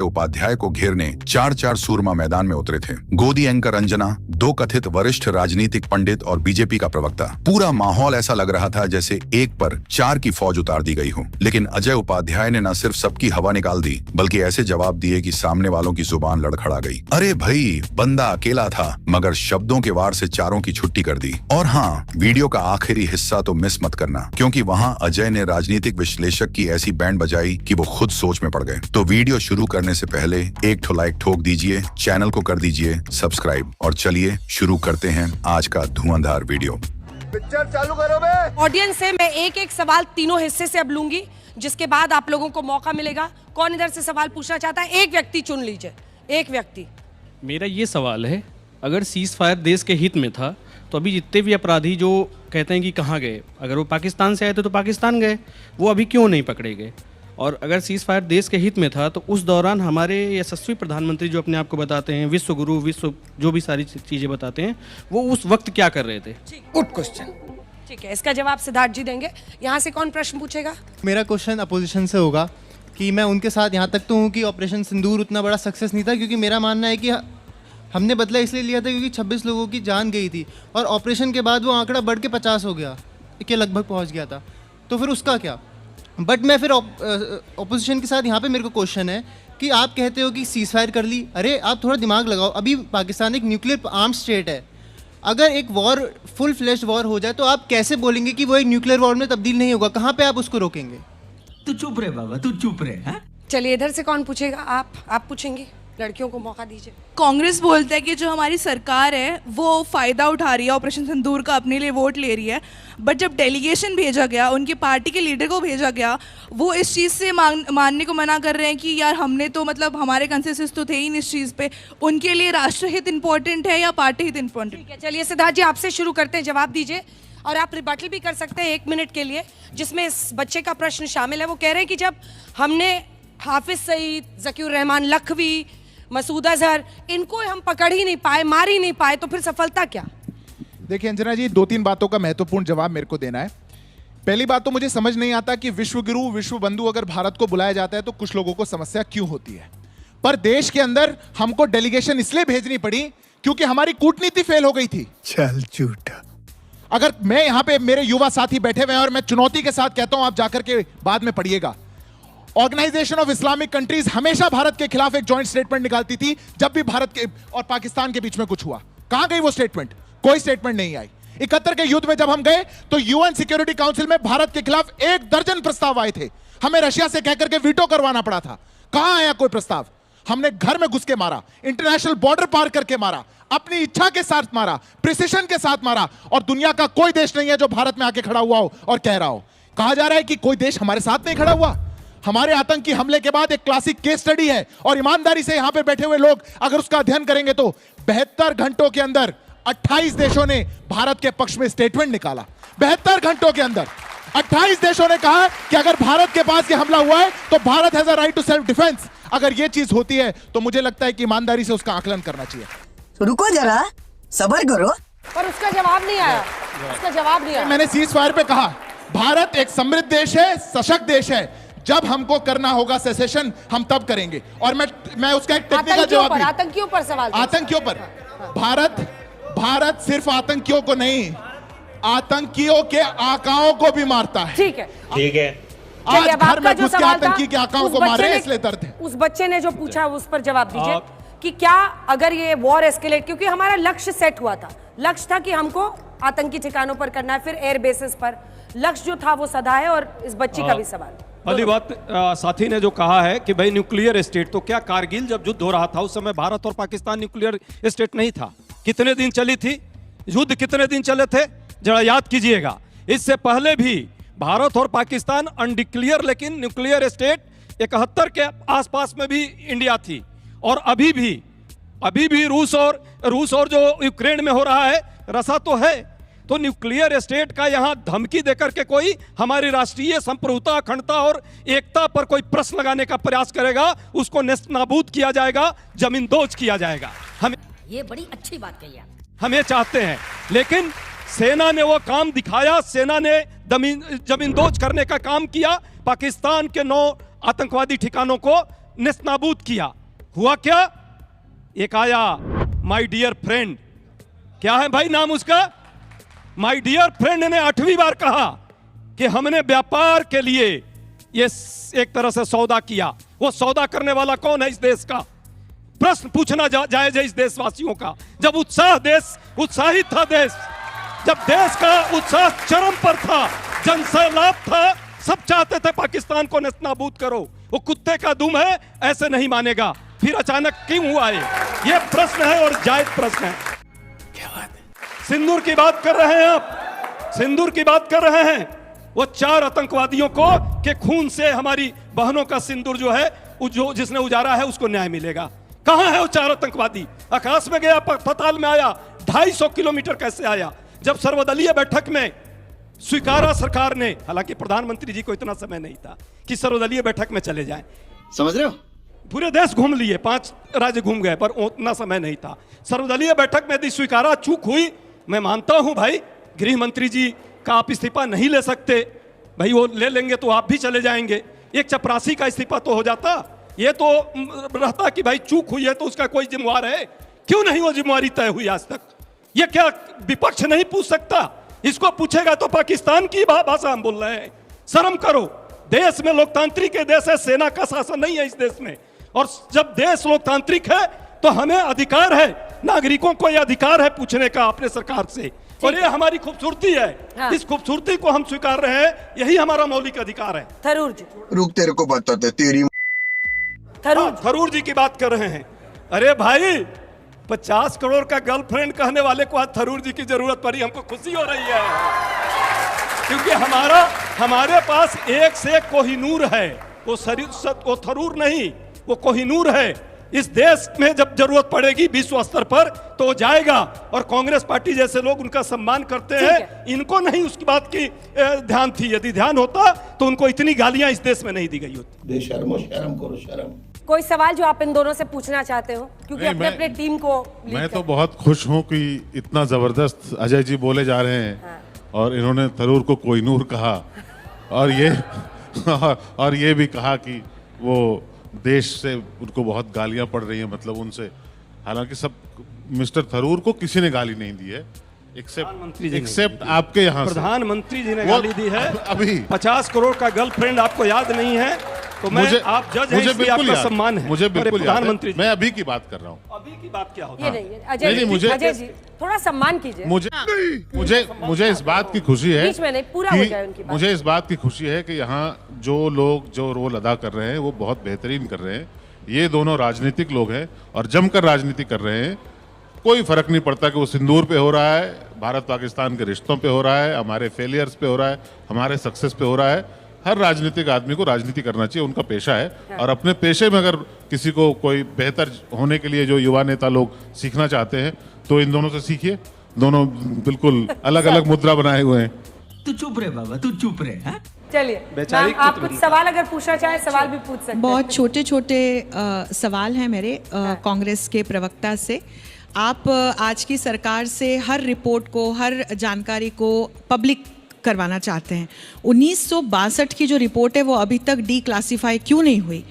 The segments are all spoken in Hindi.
उपाध्याय को घेरने 4-4 सूरमा मैदान में उतरे थे। गोदी एंकर अंजना, 2 कथित वरिष्ठ राजनीतिक पंडित और बीजेपी का प्रवक्ता। पूरा माहौल ऐसा लग रहा था जैसे 1 पर 4 की फौज उतार दी गई हो। लेकिन अजय उपाध्याय ने न सिर्फ सबकी हवा निकाल दी, बल्कि ऐसे जवाब दिए कि सामने वालों की जुबान लड़खड़ा गई। अरे भाई, बंदा अकेला था, मगर शब्दों के वार से चारों की छुट्टी कर दी। और हाँ, वीडियो का आखिरी हिस्सा तो मिस मत करना, क्योंकि वहाँ अजय ने राजनीतिक विश्लेषक की ऐसी बैंड बजाई कि वो खुद सोच में पड़ गए। तो वीडियो शुरू करने से पहले एक लाइक ठोक दीजिए, चैनल को कर दीजिए सब्सक्राइब, और चलिए शुरू करते हैं आज का धुआंधार वीडियो। पिक्चर चालू करो बे। ऑडियंस से मैं एक सवाल तीनों हिस्से से अब लूंगी, जिसके बाद आप लोगों को मौका मिलेगा। कौन इधर से सवाल पूछना चाहता है? एक व्यक्ति चुन लीजिए, एक व्यक्ति। मेरा ये सवाल है, अगर सीज फायर देश के हित में था तो अभी जितने भी अपराधी जो कहते हैं कि कहाँ गए, अगर वो पाकिस्तान से आए थे तो पाकिस्तान गए, वो अभी क्यों नहीं पकड़े गए? और अगर सीज फायर देश के हित में था तो उस दौरान हमारे यशस्वी प्रधानमंत्री जो अपने आप को बताते हैं विश्व गुरु, विश्व जो भी सारी चीज़ें बताते हैं, वो उस वक्त क्या कर रहे थे? Good question. ठीक है, इसका जवाब सिद्धार्थ जी देंगे। यहाँ से कौन प्रश्न पूछेगा? मेरा क्वेश्चन अपोजिशन से होगा कि मैं उनके साथ यहाँ तक तो हूँ कि ऑपरेशन सिंदूर उतना बड़ा सक्सेस नहीं था, क्योंकि मेरा मानना है कि हमने बदला इसलिए लिया था क्योंकि 26 लोगों की जान गई थी, और ऑपरेशन के बाद वो आंकड़ा बढ़ के 50 हो गया, के लगभग पहुँच गया था। तो फिर उसका क्या? बट मैं फिर ऑपोजिशन के साथ यहाँ पे मेरे को क्वेश्चन है कि आप कहते हो कि सीज फायर कर ली। अरे आप थोड़ा दिमाग लगाओ, अभी पाकिस्तान एक न्यूक्लियर आर्म स्टेट है। अगर एक वॉर, फुल फ्लेश्ड वॉर हो जाए तो आप कैसे बोलेंगे कि वो एक न्यूक्लियर वॉर में तब्दील नहीं होगा? कहाँ पे आप उसको रोकेंगे? तू चुप रहे बाबा, तू चुप रहे। चलिए, इधर से कौन पूछेगा? आप पूछेंगे। लड़कियों को मौका दीजिए। कांग्रेस बोलता है कि जो हमारी सरकार है वो फ़ायदा उठा रही है ऑपरेशन सिंदूर का, अपने लिए वोट ले रही है। बट जब डेलीगेशन भेजा गया, उनकी पार्टी के लीडर को भेजा गया, वो इस चीज़ से मानने को मना कर रहे हैं कि यार हमने तो मतलब हमारे कंसेंसस तो थे ही इस चीज़ पे। उनके लिए राष्ट्रहित इंपॉर्टेंट है या पार्टी हित इंपॉर्टेंट? ठीक है, चलिए सिद्धार्थ जी आपसे शुरू करते हैं, जवाब दीजिए। और आप रिबटल भी कर सकते हैं 1 मिनट के लिए, जिसमें इस बच्चे का प्रश्न शामिल है। वो कह रहे हैं कि जब हमने हाफिज सईद, ज़कीउर रहमान लखवी, मसूद अजहर, इनको हम पकड़ ही नहीं पाए, मार ही नहीं पाए, तो फिर सफलता क्या? देखिए अंजना जी, 2-3 बातों का महत्वपूर्ण जवाब मेरे को देना है। पहली बात तो मुझे समझ नहीं आता कि विश्व गुरु, विश्व बंधु अगर भारत को बुलाया जाता है तो कुछ लोगों को समस्या क्यों होती है। पर देश के अंदर हमको डेलीगेशन इसलिए भेजनी पड़ी क्योंकि हमारी कूटनीति फेल हो गई थी। चल झूठा। अगर मैं यहाँ पे, मेरे युवा साथी बैठे हुए हैं और मैं चुनौती के साथ कहता हूं, आप जाकर के बाद में पढ़िएगा, ऑर्गेनाइजेशन ऑफ इस्लामिक कंट्रीज हमेशा भारत के खिलाफ एक जॉइंट स्टेटमेंट निकालती थी जब भी भारत के और पाकिस्तान के बीच में कुछ हुआ। कहां गई वो स्टेटमेंट? कोई स्टेटमेंट नहीं आई। 71 के युद्ध में जब हम गए तो यूएन सिक्योरिटी काउंसिल में भारत के खिलाफ 1 दर्जन प्रस्ताव आए थे। हमें रशिया से कहकर के वीटो करवाना पड़ा था। कहां आया कोई प्रस्ताव? हमने घर में घुस के मारा, इंटरनेशनल बॉर्डर पार करके मारा, अपनी इच्छा के साथ मारा, प्रिसिशन के साथ मारा, और दुनिया का कोई देश नहीं है जो भारत में आके खड़ा हुआ हो और कह रहा हो। कहा जा रहा है कि कोई देश हमारे साथ नहीं खड़ा हुआ। हमारे आतंकी हमले के बाद एक क्लासिक केस स्टडी है, और ईमानदारी से यहां पे बैठे हुए लोग अगर उसका अध्ययन करेंगे तो 72 घंटों के अंदर 28 देशों ने भारत के पक्ष में स्टेटमेंट निकाला। 72 घंटों के अंदर 28 देशों ने कहा कि अगर भारत के पास ये हमला हुआ है तो Bharat has a right to self defence. अगर ये चीज होती है तो मुझे लगता है कि ईमानदारी से उसका आकलन करना चाहिए। रुको जरा, सबर करो। पर उसका जवाब नहीं आया, उसका जवाब नहीं आया। मैंने सीज फायर पे कहा, भारत एक समृद्ध देश है, सशक्त देश है। जब हमको करना होगा सेसेशन, हम तब करेंगे। और मैं उसका एक टेक्निकल जवाब भी, आतंकियों पर सवाल, आतंकियों पर। भारत सिर्फ आतंकियों को नहीं, आतंकियों के आकाओं को भी मारता है। ठीक है, ठीक है। आज घर में घुस के आतंकी के आकाओं को मार रहे हैं, इसलिए दर्द है। उस बच्चे ने जो पूछा उस पर जवाब दीजिए कि क्या अगर ये वॉर एस्केलेट, क्योंकि हमारा लक्ष्य सेट हुआ था, लक्ष्य था कि हमको आतंकी ठिकानों पर करना है, फिर एयर बेसिस पर, लक्ष्य जो था वो सदा है। और इस बच्ची का भी सवाल। पहली बात, साथी ने जो कहा है कि भाई न्यूक्लियर स्टेट, तो क्या कारगिल जब युद्ध हो रहा था उस समय भारत और पाकिस्तान न्यूक्लियर स्टेट नहीं था? कितने दिन चली थी युद्ध, कितने दिन चले थे, जरा याद कीजिएगा। इससे पहले भी भारत और पाकिस्तान अनडिक्लियर लेकिन न्यूक्लियर स्टेट 71 के आसपास में भी इंडिया थी। और अभी भी रूस और जो यूक्रेन में हो रहा है, रसा तो है। तो न्यूक्लियर स्टेट का यहां धमकी देकर के कोई हमारी राष्ट्रीय संप्रभुता, अखंडता और एकता पर कोई प्रश्न लगाने का प्रयास करेगा, उसको नेस्तनाबूद किया जाएगा, जमींदोज किया जाएगा। हम ये बड़ी अच्छी बात कही आप। हम ये चाहते हैं, लेकिन सेना ने वो काम दिखाया, सेना ने जमींदोज करने का काम किया। पाकिस्तान के 9 आतंकवादी ठिकानों को नेस्तनाबूद किया। हुआ क्या? एक आया माय डियर फ्रेंड, क्या है भाई नाम उसका? माय डियर फ्रेंड ने 8वीं बार कहा कि हमने व्यापार के लिए ये एक तरह से सौदा किया। वो सौदा करने वाला कौन है इस देश का? प्रश्न पूछना जायज है इस देशवासियों का। जब उत्साहित था देश, जब देश का उत्साह चरम पर था, जन सैलाब था, सब चाहते थे पाकिस्तान को नेस्तनाबूद करो। वो कुत्ते का दुम है, ऐसे नहीं मानेगा। फिर अचानक क्यों हुआ ये प्रश्न है और जायज प्रश्न है। क्या बात है? सिंदूर की बात कर रहे हैं आप, सिंदूर की बात कर रहे हैं। वो 4 आतंकवादियों को के खून से हमारी बहनों का सिंदूर जो है, जो जिसने उजारा है उसको न्याय मिलेगा। कहां है वो 4 आतंकवादी? आकाश में गया, पाताल में आया, 250 किलोमीटर कैसे आया? जब सर्वदलीय बैठक में स्वीकारा सरकार ने, हालांकि प्रधानमंत्री जी को इतना समय नहीं था कि सर्वदलीय बैठक में चले जाएं, समझ रहे हो? पूरे देश घूम लिए, 5 राज्य घूम गए, पर उतना समय नहीं था। सर्वदलीय बैठक में यदि स्वीकारा चूक हुई, मैं मानता हूं भाई, गृह मंत्री जी का आप इस्तीफा नहीं ले सकते भाई, वो ले लेंगे तो आप भी चले जाएंगे। एक चपरासी का इस्तीफा तो हो जाता, ये तो रहता कि भाई चूक हुई है तो उसका कोई जिम्मेवार है। क्यों नहीं वो जिम्मेवारी तय हुई आज तक? ये क्या विपक्ष नहीं पूछ सकता? इसको पूछेगा तो पाकिस्तान की भाषा हम बोल रहे हैं। शर्म करो, देश में लोकतांत्रिक के देश है, सेना का शासन नहीं है इस देश में। और जब देश लोकतांत्रिक है तो हमें अधिकार है, नागरिकों को यह अधिकार है पूछने का अपने सरकार से, और ये हमारी खूबसूरती है। हाँ। इस खूबसूरती को हम स्वीकार रहे हैं, यही हमारा मौलिक अधिकार है। थरूर जी, रुक, तेरे को बताते तेरी। थरूर जी की बात कर रहे हैं। अरे भाई, 50 करोड़ का गर्लफ्रेंड कहने वाले को आज थरूर जी की जरूरत पड़ी, हमको खुशी हो रही है, क्योंकि हमारे पास एक से एक कोहिनूर है। वो थरूर नहीं, वो कोहिनूर है। इस देश में जब जरूरत पड़ेगी विश्व स्तर पर तो वो जाएगा, और कांग्रेस पार्टी जैसे लोग उनका सम्मान करते हैं। इनको नहीं उसकी बात की ध्यान थी। यदि ध्यान होता तो उनको इतनी गालियां इस देश में नहीं दी गई होती। बेशर्मो, शर्म करो, शर्म। कोई सवाल जो आप इन दोनों से पूछना चाहते हो, क्योंकि अपने अपने टीम को मैं तो बहुत खुश हूँ कि इतना जबरदस्त अजय जी बोले जा रहे हैं। हाँ। और इन्होंने थरूर को कोहिनूर कहा, और ये भी कहा कि वो देश से उनको बहुत गालियां पड़ रही हैं, मतलब उनसे। हालांकि सब मिस्टर थरूर को किसी ने गाली नहीं दी है, एक्सेप्ट आपके यहाँ से। प्रधानमंत्री जी ने गाली दी है अभी। 50 करोड़ का गर्लफ्रेंड आपको याद नहीं है तो मैं, आप जज हैं, इसलिए आपका सम्मान है। मुझे बिल्कुल प्रधानमंत्री, मैं अभी की बात कर रहा हूँ। अभी की बात क्या होती है? अजय जी थोड़ा सम्मान कीजिए। मुझे इस बात की खुशी है, बीच में नहीं, पूरा हो जाए उनकी बात। मुझे इस बात की खुशी है कि यहाँ जो लोग जो रोल अदा कर रहे हैं वो बहुत बेहतरीन कर रहे हैं। ये दोनों राजनीतिक लोग हैं और जमकर राजनीति कर रहे हैं। कोई फर्क नहीं पड़ता कि वो सिंदूर पे हो रहा है, भारत पाकिस्तान के रिश्तों पे हो रहा है, हमारे फेलियर्स पे हो रहा है, हमारे सक्सेस पे हो रहा है। हर राजनीतिक आदमी को राजनीति करना चाहिए, उनका पेशा है। हाँ। और अपने पेशे में अगर किसी को कोई बेहतर होने के लिए जो युवा नेता लोग सीखना चाहते हैं तो इन दोनों से सीखिए। दोनों बिल्कुल अलग अलग मुद्रा बनाए हुए हैं। तू चुप रहे बाबा, तू चुप रहे। चलिए आप कुछ सवाल अगर पूछना चाहे सवाल भी पूछ सकते हैं। बहुत छोटे छोटे सवाल हैं मेरे कांग्रेस के प्रवक्ता से। आप आज की सरकार से हर रिपोर्ट को, हर जानकारी को पब्लिक करवाना चाहते हैं। 1962 की जो रिपोर्ट है वो अभी तक डीक्लासिफाई क्यों नहीं हुई?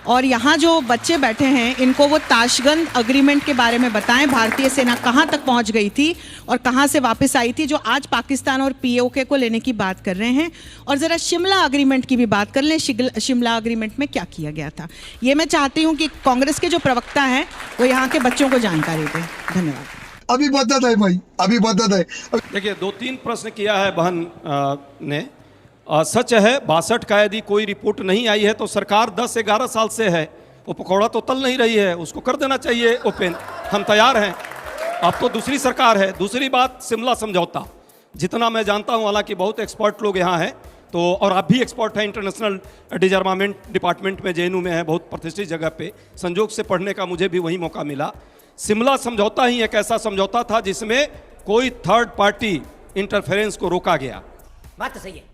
और यहाँ जो बच्चे बैठे हैं इनको वो ताशगंद अग्रीमेंट के बारे में बताएं, भारतीय सेना कहाँ तक पहुँच गई थी और कहाँ से वापस आई थी, जो आज पाकिस्तान और पीओके को लेने की बात कर रहे हैं। और ज़रा शिमला अग्रीमेंट की भी बात कर लें, शिमला अग्रीमेंट में क्या किया गया था। ये मैं चाहती हूँ कि कांग्रेस के जो प्रवक्ता हैं वो यहाँ के बच्चों को जानकारी दें। धन्यवाद। अभी बदत है भाई, अभी बदत है। देखिए, 2-3 प्रश्न किया है बहन ने। सच है 62 का यदि कोई रिपोर्ट नहीं आई है तो सरकार 10-11 साल से है, वो पकौड़ा तो तल नहीं रही है, उसको कर देना चाहिए ओपन। हम तैयार हैं। अब तो दूसरी सरकार है। दूसरी बात, शिमला समझौता, जितना मैं जानता हूँ, हालांकि बहुत एक्सपर्ट लोग यहाँ हैं, तो और आप भी एक्सपर्ट हैं इंटरनेशनल डिजार्मामेंट डिपार्टमेंट में, JNU में है, बहुत प्रतिष्ठित जगह पे। संजोग से पढ़ने का मुझे भी वही मौका मिला। शिमला समझौता ही एक ऐसा समझौता था जिसमें कोई थर्ड पार्टी इंटरफेरेंस को रोका गया। बात तो सही है।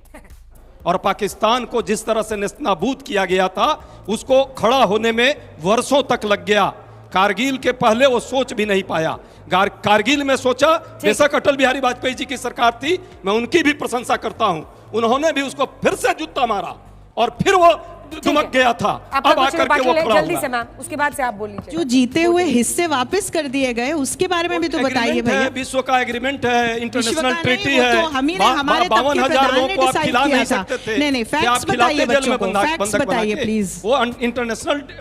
और पाकिस्तान को जिस तरह से नेस्तनाबूद किया गया था, उसको खड़ा होने में वर्षों तक लग गया। कारगिल के पहले वो सोच भी नहीं पाया। कारगिल में सोचा, बेशक अटल बिहारी वाजपेयी जी की सरकार थी, मैं उनकी भी प्रशंसा करता हूं, उन्होंने भी उसको फिर से जूता मारा और फिर वो दुमक गया था, आपका अब कुछ आकर के रिबटल वो है, खड़ा जल्दी हुआ से है। मैम, उसके बाद से आप बोल लीजिए। जो जीते हुए हिस्से वापस कर दिए गए उसके बारे में भी तो बताइए एग्रीमेंट है, भैया। विश्व का एग्रीमेंट है, विश्व इंटरनेशनल का नहीं, ट्रीटी वो है। तो हम ही ने हमारे तब के 52,000 प्रधान लोगों ने को आप डिसाइड खिला किया नहीं था। सकते थे नहीं, कि आप फैक्ट्स खिलाते बताइए जेल में बच्चों को, बंधक फैक्ट्स बना बताइए के। प्लीज। वो इंटरनेशनल